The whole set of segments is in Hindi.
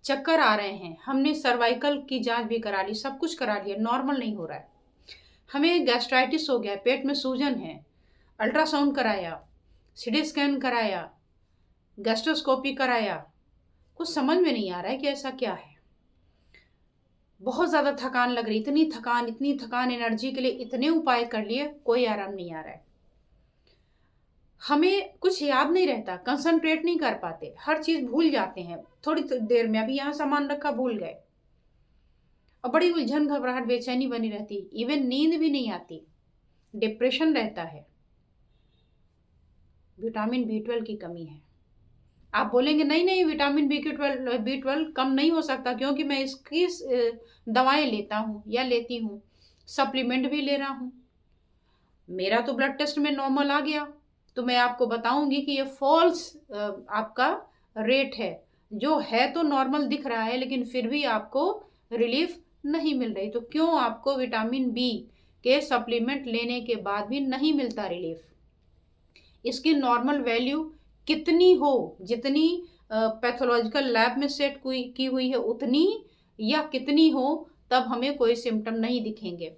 चक्कर आ रहे हैं, हमने सर्वाइकल की जांच भी करा ली, सब कुछ करा लिया, नॉर्मल नहीं हो रहा है। हमें गैस्ट्राइटिस हो गया, पेट में सूजन है, अल्ट्रासाउंड कराया, सीटी स्कैन कराया, गैस्ट्रोस्कोपी कराया, कुछ समझ में नहीं आ रहा है कि ऐसा क्या है। बहुत ज़्यादा थकान लग रही, इतनी थकान, एनर्जी के लिए इतने उपाय कर लिए, कोई आराम नहीं आ रहा है। हमें कुछ याद नहीं रहता, कंसंट्रेट नहीं कर पाते, हर चीज़ भूल जाते हैं थोड़ी देर में। अभी यहाँ सामान रखा, भूल गए, और बड़ी उलझन, घबराहट, बेचैनी बनी रहती, इवन नींद भी नहीं आती, डिप्रेशन रहता है। विटामिन B12 की कमी है। आप बोलेंगे नहीं नहीं, विटामिन B12 कम नहीं हो सकता, क्योंकि मैं इसकी दवाएं लेता हूँ या लेती हूँ, सप्लीमेंट भी ले रहा हूँ, मेरा तो ब्लड टेस्ट में नॉर्मल आ गया। तो मैं आपको बताऊंगी कि ये फॉल्स आपका रेट है, जो है तो नॉर्मल दिख रहा है, लेकिन फिर भी आपको रिलीफ नहीं मिल रही। तो क्यों आपको विटामिन B के सप्लीमेंट लेने के बाद भी नहीं मिलता रिलीफ? इसकी नॉर्मल वैल्यू कितनी हो, जितनी पैथोलॉजिकल लैब में सेट की हुई है उतनी, या कितनी हो, तब हमें कोई सिम्टम नहीं दिखेंगे।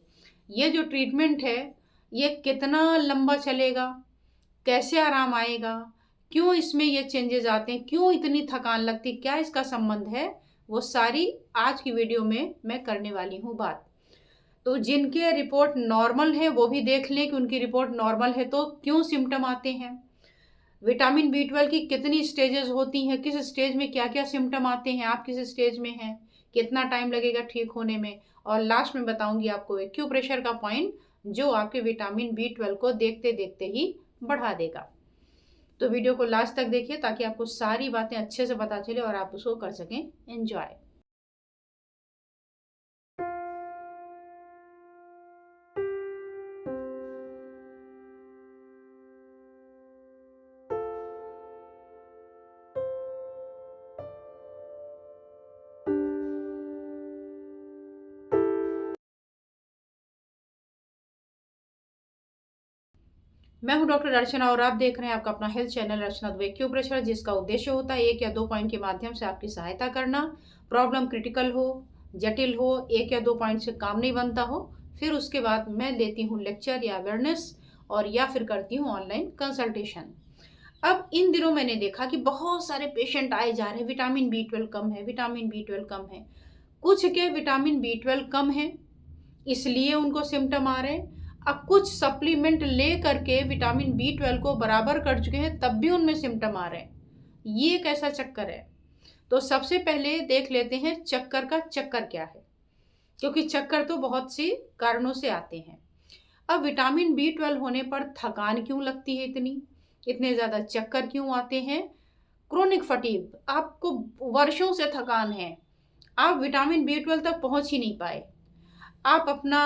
ये जो ट्रीटमेंट है, ये कितना लंबा चलेगा, कैसे आराम आएगा, क्यों इसमें ये चेंजेस आते हैं, क्यों इतनी थकान लगती, क्या इसका संबंध है, वो सारी आज की वीडियो में मैं करने वाली हूँ बात। तो जिनके रिपोर्ट नॉर्मल है वो भी देख लें कि उनकी रिपोर्ट नॉर्मल है तो क्यों सिम्टम आते हैं, विटामिन B12 की कितनी स्टेजेस होती हैं, किस स्टेज में क्या क्या सिम्टम आते हैं, आप किस स्टेज में हैं, कितना टाइम लगेगा ठीक होने में, और लास्ट में बताऊंगी आपको एक्यूप्रेशर का पॉइंट, जो आपके विटामिन B12 को देखते देखते ही बढ़ा देगा। तो वीडियो को लास्ट तक देखिए ताकि आपको सारी बातें अच्छे से पता चले और आप उसको कर सकें एंजॉय। मैं हूं डॉक्टर अर्चना और आप देख रहे हैं आपका अपना हेल्थ चैनल अर्चना दुबे एक्यूप्रेशर, जिसका उद्देश्य होता है 1 या 2 पॉइंट के माध्यम से आपकी सहायता करना। प्रॉब्लम क्रिटिकल हो, जटिल हो, 1 या 2 पॉइंट से काम नहीं बनता हो, फिर उसके बाद मैं देती हूँ लेक्चर या अवेयरनेस, और या फिर करती हूँ ऑनलाइन कंसल्टेशन। अब इन दिनों मैंने देखा कि बहुत सारे पेशेंट आए जा रहे हैं, विटामिन B12 कम है, विटामिन B12 कम है। कुछ के विटामिन B12 कम है इसलिए उनको सिम्टम आ रहे हैं, अब कुछ सप्लीमेंट ले करके विटामिन B12 को बराबर कर चुके हैं तब भी उनमें सिम्टम आ रहे हैं। ये कैसा चक्कर है? तो सबसे पहले देख लेते हैं चक्कर का चक्कर क्या है, क्योंकि चक्कर तो बहुत सी कारणों से आते हैं। अब विटामिन B12 होने पर थकान क्यों लगती है, इतने ज़्यादा चक्कर क्यों आते हैं? क्रोनिक फटीग, आपको वर्षों से थकान है, आप विटामिन B12 तक पहुंच ही नहीं पाए, आप अपना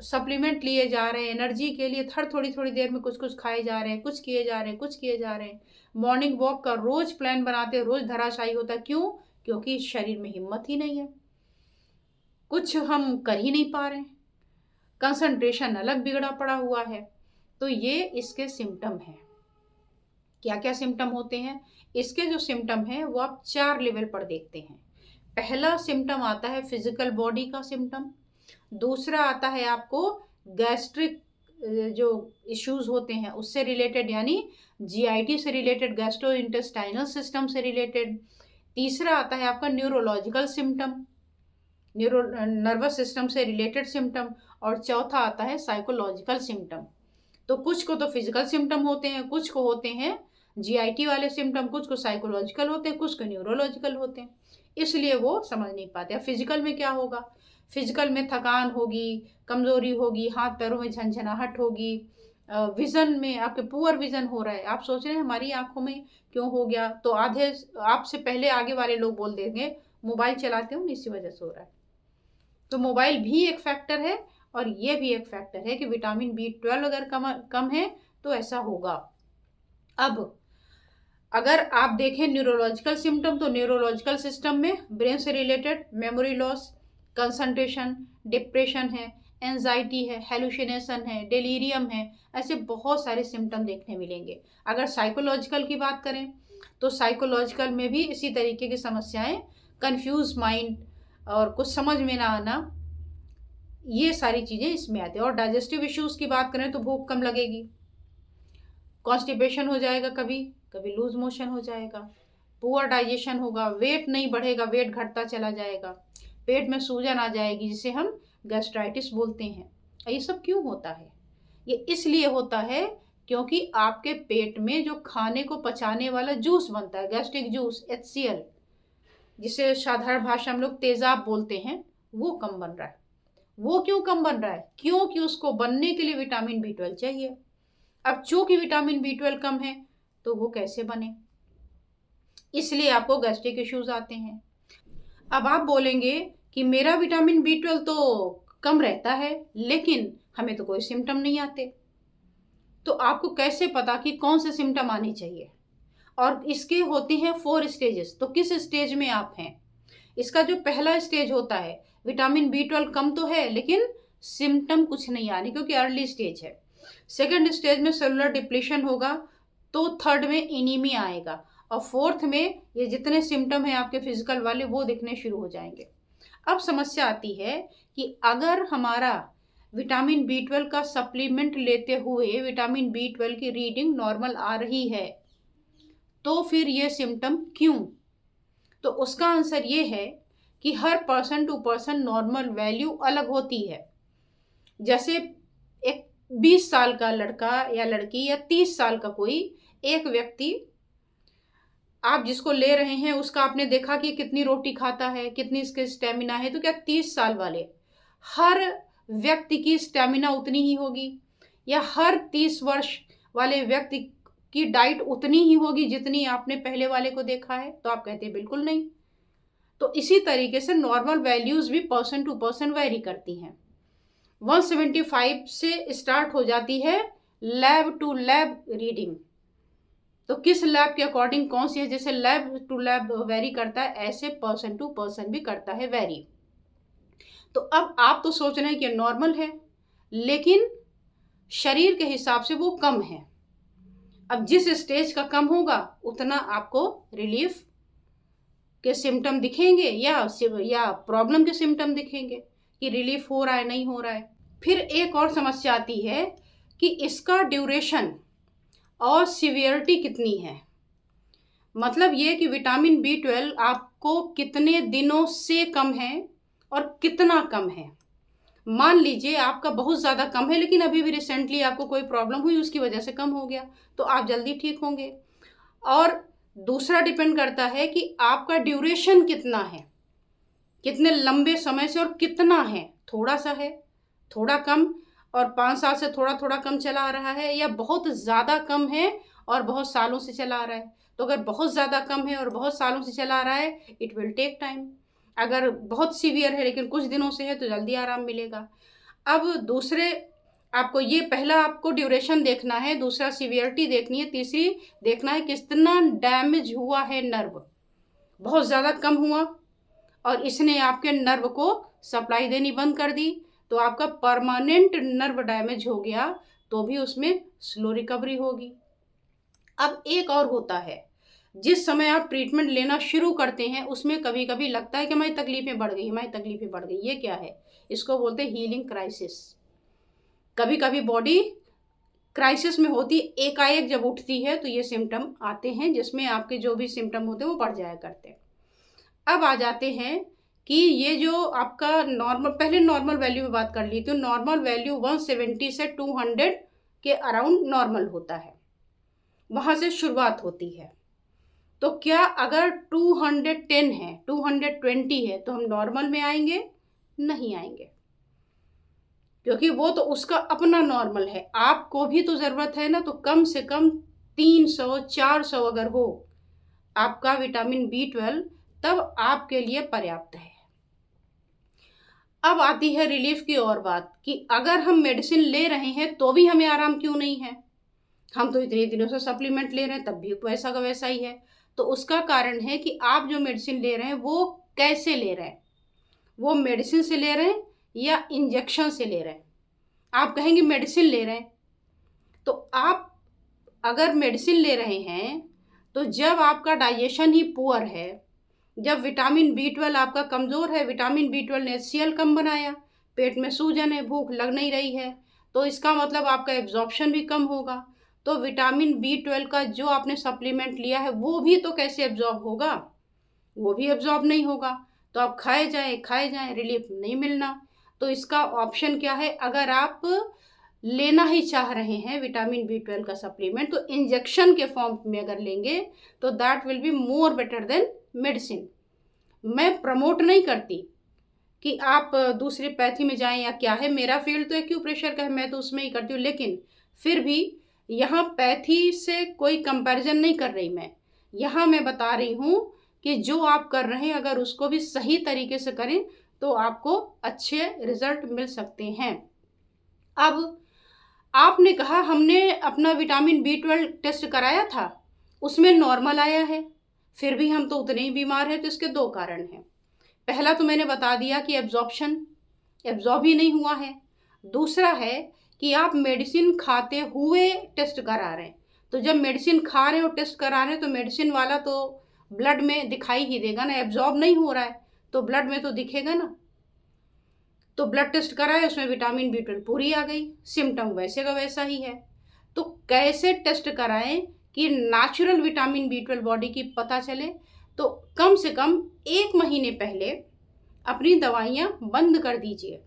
सप्लीमेंट लिए जा रहे हैं एनर्जी के लिए, हर थोड़ी थोड़ी देर में कुछ कुछ खाए जा रहे हैं, कुछ किए जा रहे हैं, कुछ किए जा रहे हैं, मॉर्निंग वॉक का रोज प्लान बनाते हैं, रोज धराशायी होता है। क्यों? क्योंकि शरीर में हिम्मत ही नहीं है, कुछ हम कर ही नहीं पा रहे हैं, कंसंट्रेशन अलग बिगड़ा पड़ा हुआ है। तो ये इसके सिम्टम हैं। क्या क्या सिम्टम होते हैं? इसके जो सिम्टम हैं वो आप 4 लेवल पर देखते हैं। पहला सिम्टम आता है फिजिकल बॉडी का सिम्टम, दूसरा आता है आपको गैस्ट्रिक जो इश्यूज होते हैं उससे रिलेटेड, यानी GIT से रिलेटेड, गैस्ट्रो इंटेस्टाइनल सिस्टम से रिलेटेड। तीसरा आता है आपका न्यूरोलॉजिकल सिम्टम, नर्वस सिस्टम से रिलेटेड सिम्टम, और चौथा आता है साइकोलॉजिकल सिम्टम। तो कुछ को तो फिजिकल सिम्टम होते हैं, कुछ को होते हैं GIT वाले सिम्टम, कुछ को साइकोलॉजिकल होते हैं, कुछ को न्यूरोलॉजिकल होते हैं, इसलिए वो समझ नहीं पाते। अब फिजिकल में क्या होगा? फिजिकल में थकान होगी, कमजोरी होगी, हाथ पैरों में झंझनाहट होगी, विजन में आपके पुअर विजन हो रहा है, आप सोच रहे हैं हमारी आंखों में क्यों हो गया, तो आधे आपसे पहले आगे वाले लोग बोल देंगे मोबाइल चलाते हो इसी वजह से हो रहा है। तो मोबाइल भी एक फैक्टर है और ये भी एक फैक्टर है कि विटामिन B12 अगर कम है तो ऐसा होगा। अब अगर आप देखें न्यूरोलॉजिकल सिम्टम, तो न्यूरोलॉजिकल सिस्टम में ब्रेन से related memory loss, concentration, depression है, एंजाइटी है, हेलुसिनेशन है, डेलीरियम है, ऐसे बहुत सारे सिम्टम देखने मिलेंगे। अगर साइकोलॉजिकल की बात करें तो साइकोलॉजिकल में भी इसी तरीके की समस्याएं कंफ्यूज माइंड और कुछ समझ में ना आना, ये सारी चीज़ें इसमें आती है। और डाइजेस्टिव इश्यूज़ की बात करें तो भूख कम लगेगी, कॉन्स्टिपेशन हो जाएगा, कभी कभी लूज मोशन हो जाएगा, पुअर डाइजेशन होगा, वेट नहीं बढ़ेगा, वेट घटता चला जाएगा, पेट में सूजन आ जाएगी जिसे हम गैस्ट्राइटिस बोलते हैं। ये सब क्यों होता है? ये इसलिए होता है क्योंकि आपके पेट में जो खाने को पचाने वाला जूस बनता है, गैस्ट्रिक जूस HCl, जिसे साधारण भाषा में लोग तेजाब बोलते हैं, वो कम बन रहा है। वो क्यों कम बन रहा है? क्योंकि उसको बनने के लिए विटामिन B12 चाहिए। अब चूंकि विटामिन B12 कम है तो वो कैसे बने, इसलिए आपको गैस्ट्रिक इश्यूज आते हैं। अब आप बोलेंगे कि मेरा विटामिन B12 तो कम रहता है लेकिन हमें तो कोई सिम्टम नहीं आते, तो आपको कैसे पता कि कौन से सिम्टम आने चाहिए? और इसके होते हैं 4 स्टेजेस। तो किस स्टेज में आप हैं? इसका जो पहला स्टेज होता है, विटामिन B12 कम तो है लेकिन सिम्टम कुछ नहीं आने, क्योंकि अर्ली स्टेज है। सेकंड स्टेज में सेलुलर डिप्लीशन होगा, तो थर्ड में एनीमिया आएगा, और फोर्थ में ये जितने सिम्टम हैं आपके फिजिकल वाले वो दिखने शुरू हो जाएंगे। अब समस्या आती है कि अगर हमारा विटामिन B12 का सप्लीमेंट लेते हुए विटामिन B12 की रीडिंग नॉर्मल आ रही है तो फिर ये सिम्टम क्यों? तो उसका आंसर ये है कि हर person to person normal value अलग होती है। जैसे एक 20 साल का लड़का या लड़की या 30 साल का कोई एक व्यक्ति, आप जिसको ले रहे हैं उसका आपने देखा कि कितनी रोटी खाता है, कितनी इसके स्टेमिना है, तो क्या 30 साल वाले हर व्यक्ति की स्टेमिना उतनी ही होगी, या हर 30 वर्ष वाले व्यक्ति की डाइट उतनी ही होगी जितनी आपने पहले वाले को देखा है? तो आप कहते हैं बिल्कुल नहीं। तो इसी तरीके से नॉर्मल वैल्यूज भी पर्सन टू पर्सन वेरी करती हैं। 175 से स्टार्ट हो जाती है लैब टू लैब रीडिंग। तो किस लैब के अकॉर्डिंग कौन सी है, जैसे लैब टू लैब वेरी करता है, ऐसे पर्सन टू पर्सन भी करता है वेरी। तो अब आप तो सोच रहे हैं कि नॉर्मल है लेकिन शरीर के हिसाब से वो कम है। अब जिस स्टेज का कम होगा उतना आपको रिलीफ के सिम्टम दिखेंगे या प्रॉब्लम के सिम्टम दिखेंगे कि रिलीफ हो रहा है नहीं हो रहा है। फिर एक और समस्या आती है कि इसका ड्यूरेशन और सीवियरिटी कितनी है। मतलब ये कि विटामिन B12 आपको कितने दिनों से कम है और कितना कम है। मान लीजिए आपका बहुत ज़्यादा कम है लेकिन अभी भी रिसेंटली आपको कोई प्रॉब्लम हुई उसकी वजह से कम हो गया, तो आप जल्दी ठीक होंगे। और दूसरा डिपेंड करता है कि आपका ड्यूरेशन कितना है, कितने लंबे समय से और कितना है, थोड़ा सा है, थोड़ा कम, और 5 साल से थोड़ा थोड़ा कम चला आ रहा है, या बहुत ज़्यादा कम है और बहुत सालों से चला आ रहा है। तो अगर बहुत ज़्यादा कम है और बहुत सालों से चला आ रहा है, इट विल टेक टाइम। अगर बहुत सीवियर है लेकिन कुछ दिनों से है तो जल्दी आराम मिलेगा। अब दूसरे आपको ये पहला आपको ड्यूरेशन देखना है, दूसरा सीवियरिटी देखनी है, तीसरी देखना है कितना डैमेज हुआ है नर्व। बहुत ज़्यादा कम हुआ और इसने आपके नर्व को सप्लाई देनी बंद कर दी तो आपका परमानेंट नर्व डैमेज हो गया, तो भी उसमें स्लो रिकवरी होगी। अब एक और होता है, जिस समय आप ट्रीटमेंट लेना शुरू करते हैं उसमें कभी कभी लगता है कि हमारी तकलीफें बढ़ गई, हमारी तकलीफें बढ़ गई। ये क्या है? इसको बोलते हैं हीलिंग क्राइसिस। कभी कभी बॉडी क्राइसिस में होती, एकाएक जब उठती है तो ये सिम्टम आते हैं जिसमें आपके जो भी सिम्टम होते हैं वो बढ़ जाया करते हैं। अब आ जाते हैं कि ये जो आपका नॉर्मल, पहले नॉर्मल वैल्यू में बात कर ली तो नॉर्मल वैल्यू 170 से 200 के अराउंड नॉर्मल होता है, वहाँ से शुरुआत होती है। तो क्या अगर 210 है, 220 है तो हम नॉर्मल में आएंगे? नहीं आएंगे, क्योंकि वो तो उसका अपना नॉर्मल है। आपको भी तो ज़रूरत है ना, तो कम से कम 300-400 अगर हो आपका विटामिन B12 तब आपके लिए पर्याप्त है। अब आती है रिलीफ की और बात कि अगर हम मेडिसिन ले रहे हैं तो भी हमें आराम क्यों नहीं है। हम तो इतने दिनों से सप्लीमेंट ले रहे हैं तब भी वैसा का वैसा ही है। तो उसका कारण है कि आप जो मेडिसिन ले रहे हैं वो कैसे ले रहे हैं, वो मेडिसिन से ले रहे हैं या इंजेक्शन से ले रहे हैं। आप कहेंगे मेडिसिन ले रहे हैं, तो आप अगर मेडिसिन ले रहे हैं तो जब आपका डाइजेशन ही पुअर है, जब विटामिन B12 आपका कमज़ोर है, विटामिन B12 ने HCl कम बनाया, पेट में सूजन है, भूख लग नहीं रही है, तो इसका मतलब आपका एब्जॉर्प्शन भी कम होगा। तो विटामिन B12 का जो आपने सप्लीमेंट लिया है वो भी तो कैसे एब्जॉर्ब होगा, वो भी एब्जॉर्ब नहीं होगा। तो आप खाए जाएं, रिलीफ नहीं मिलना। तो इसका ऑप्शन क्या है, अगर आप लेना ही चाह रहे हैं विटामिन B12 का सप्लीमेंट, तो इंजेक्शन के फॉर्म में अगर लेंगे तो that will be more better than medicine. मैं प्रमोट नहीं करती कि आप दूसरी पैथी में जाएं या क्या है, मेरा फील्ड तो एक्यूप्रेशर का है, मैं तो उसमें ही करती हूँ, लेकिन फिर भी यहाँ पैथी से कोई कंपैरिजन नहीं कर रही मैं। यहाँ मैं बता रही हूँ कि जो आप कर रहे हैं अगर उसको भी सही तरीके से करें तो आपको अच्छे रिजल्ट मिल सकते हैं। अब आपने कहा हमने अपना विटामिन B12 टेस्ट कराया था, उसमें नॉर्मल आया है, फिर भी हम तो उतने ही बीमार हैं। तो इसके दो कारण हैं। पहला तो मैंने बता दिया कि एब्जॉर्ब ही नहीं हुआ है। दूसरा है कि आप मेडिसिन खाते हुए टेस्ट करा रहे हैं। तो जब मेडिसिन खा रहे हैं और टेस्ट करा रहे हैं तो मेडिसिन वाला तो ब्लड में दिखाई ही देगा ना, एब्जॉर्ब नहीं हो रहा है तो ब्लड में तो दिखेगा ना। तो ब्लड टेस्ट कराए, उसमें विटामिन B12 पूरी आ गई, सिम्टम वैसे का वैसा ही है। तो कैसे टेस्ट कराएं कि नेचुरल विटामिन B12 बॉडी की पता चले? तो कम से कम 1 महीने पहले अपनी दवाइयाँ बंद कर दीजिए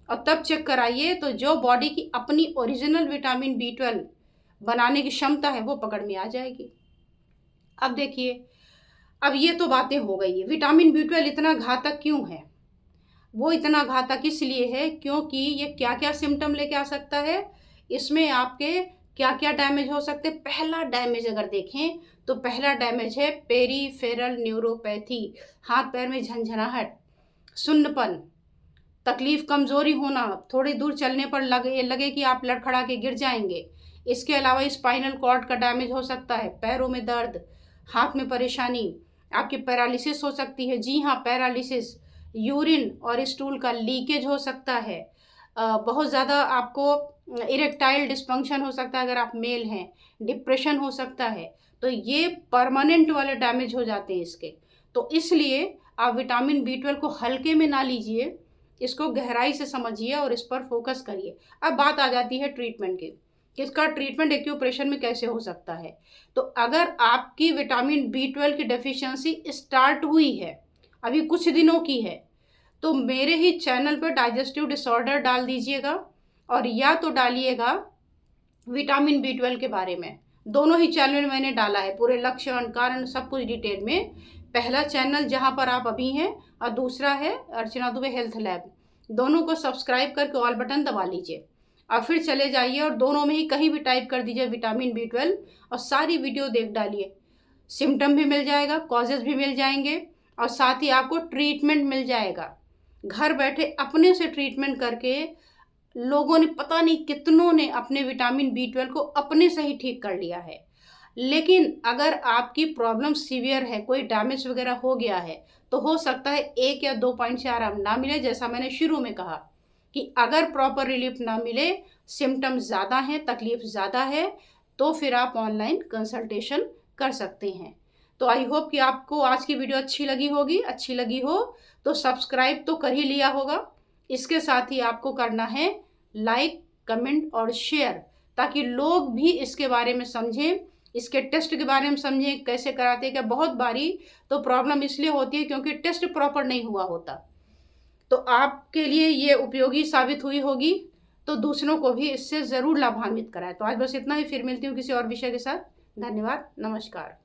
और तब चेक कराइए, तो जो बॉडी की अपनी ओरिजिनल विटामिन B12 बनाने की क्षमता है वो पकड़ में आ जाएगी। अब देखिए, अब ये तो बातें हो गई है, विटामिन B12 इतना घातक क्यों है? वो इतना घातक इसलिए है क्योंकि ये क्या क्या सिम्टम लेके आ सकता है, इसमें आपके क्या क्या डैमेज हो सकते हैं। पहला डैमेज अगर देखें तो पहला डैमेज है पेरीफेरल न्यूरोपैथी, हाथ पैर में झंझनाहट, सुन्नपन, तकलीफ, कमजोरी होना, थोड़ी दूर चलने पर लगे कि आप लड़खड़ा के गिर जाएंगे। इसके अलावा स्पाइनल कॉर्ड का डैमेज हो सकता है, पैरों में दर्द, हाथ में परेशानी, आपकी पैरालिसिस हो सकती है। जी हाँ, पैरालिसिस, यूरिन और स्टूल का लीकेज हो सकता है, बहुत ज़्यादा आपको इरेक्टाइल डिस्फंक्शन हो सकता है अगर आप मेल हैं, डिप्रेशन हो सकता है। तो ये परमानेंट वाले डैमेज हो जाते हैं इसके। तो इसलिए आप विटामिन B12 को हल्के में ना लीजिए, इसको गहराई से समझिए और इस पर फोकस करिए। अब बात आ जाती है ट्रीटमेंट की कि इसका ट्रीटमेंट एक्यूप्रेशर में कैसे हो सकता है। तो अगर आपकी विटामिन B12 की डेफिशिएंसी स्टार्ट हुई है, अभी कुछ दिनों की है, तो मेरे ही चैनल पर डाइजेस्टिव डिसऑर्डर डाल दीजिएगा और या तो डालिएगा विटामिन B12 के बारे में। दोनों ही चैनल मैंने डाला है, पूरे लक्षण, कारण, सब कुछ डिटेल में। पहला चैनल जहां पर आप अभी हैं और दूसरा है अर्चना दुबे हेल्थ लैब। दोनों को सब्सक्राइब करके ऑल बटन दबा लीजिए और फिर चले जाइए और दोनों में ही कहीं भी टाइप कर दीजिए विटामिन B12 और सारी वीडियो देख डालिए। सिम्टम भी मिल जाएगा, कॉजेज भी मिल जाएंगे और साथ ही आपको ट्रीटमेंट मिल जाएगा। घर बैठे अपने से ट्रीटमेंट करके लोगों ने, पता नहीं कितनों ने अपने विटामिन B12 को अपने से ही ठीक कर लिया है। लेकिन अगर आपकी प्रॉब्लम सीवियर है, कोई डैमेज वगैरह हो गया है, तो हो सकता है 1 या 2 पॉइंट से आराम ना मिले। जैसा मैंने शुरू में कहा कि अगर प्रॉपर रिलीफ ना मिले, सिम्टम ज़्यादा हैं, तकलीफ ज़्यादा है, तो फिर आप ऑनलाइन कंसल्टेशन कर सकते हैं। तो आई होप कि आपको आज की वीडियो अच्छी लगी होगी। अच्छी लगी हो तो सब्सक्राइब तो कर ही लिया होगा। इसके साथ ही आपको करना है लाइक, कमेंट और शेयर, ताकि लोग भी इसके बारे में समझें, इसके टेस्ट के बारे में समझें, कैसे कराते हैं। क्या बहुत बारी तो प्रॉब्लम इसलिए होती है क्योंकि टेस्ट प्रॉपर नहीं हुआ होता। तो आपके लिए ये उपयोगी साबित हुई होगी, तो दूसरों को भी इससे ज़रूर लाभान्वित कराएं। तो आज बस इतना ही, फिर मिलती हूँ किसी और विषय के साथ। धन्यवाद, नमस्कार।